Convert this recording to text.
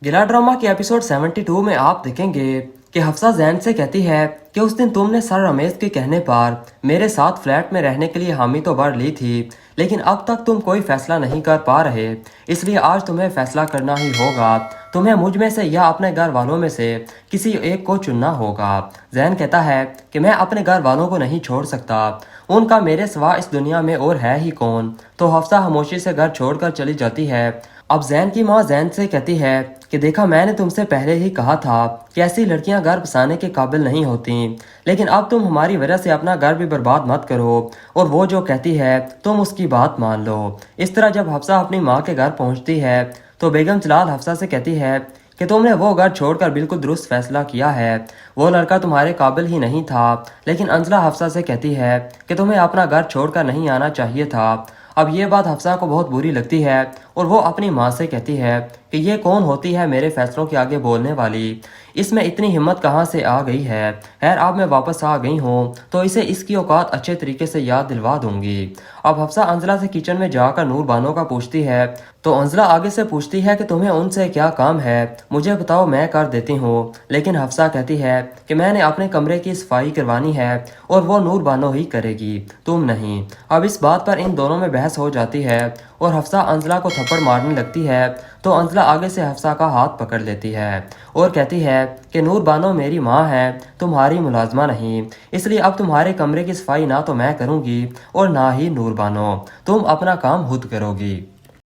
गिला ड्रामा के एपिसोड 72 में आप देखेंगे कि हफ्सा जैन से कहती है कि उस दिन तुमने सर रमेश के कहने पर मेरे साथ फ्लैट में रहने के लिए हामी तो भर ली थी, लेकिन अब तक तुम कोई फैसला नहीं कर पा रहे, इसलिए आज तुम्हें फैसला करना ही होगा। तुम्हें मुझ में से या अपने घर वालों में से किसी एक को चुनना होगा। जैन कहता है कि मैं अपने घर वालों को नहीं छोड़ सकता, उनका मेरे सिवा इस दुनिया में और है ही कौन। तो हफ्सा खामोशी से घर छोड़कर चली जाती है। अब जैन की माँ जैन से कहती है कि देखा, मैंने तुमसे पहले ही कहा था कि ऐसी लड़कियां घर बसाने के काबिल नहीं होती, लेकिन अब तुम हमारी वजह से अपना घर भी बर्बाद मत करो और वो जो कहती है तुम उसकी बात मान लो। इस तरह जब हफ्सा अपनी माँ के घर पहुंचती है तो बेगम जलाल हफ्सा से कहती है कि तुमने वो घर छोड़कर बिल्कुल दुरुस्त फैसला किया है, वो लड़का तुम्हारे काबिल ही नहीं था। लेकिन अंजला हफ्सा से कहती है कि तुम्हें अपना घर छोड़कर नहीं आना चाहिए था। अब ये बात हफ्सा को बहुत बुरी लगती है और वो अपनी माँ से कहती है कि ये कौन होती है मेरे फैसलों के आगे बोलने वाली, इसमें इतनी हिम्मत कहाँ से आ गई है। खैर, अब मैं वापस आ गई हूँ तो इसे इसकी औकात अच्छे तरीके से याद दिलवा दूंगी। अब हफ्सा अंजला से किचन में जाकर नूर बानो का पूछती है तो अंजला आगे से पूछती है कि तुम्हें उनसे क्या काम है, मुझे बताओ, मैं कर देती हूँ। लेकिन हफ्सा कहती है कि मैंने अपने कमरे की सफाई करवानी है और वो नूर बानो ही करेगी, तुम नहीं। अब इस बात पर इन दोनों में बहस हो जाती है और हफ्सा अंजला को थप्पड़ मारने लगती है तो अंजला आगे से हफ्सा का हाथ पकड़ लेती है और कहती है कि नूर बानो मेरी माँ है, तुम्हारी मुलाजमा नहीं, इसलिए अब तुम्हारे कमरे की सफाई ना तो मैं करूँगी और ना ही नूर बानो, तुम अपना काम खुद करोगी।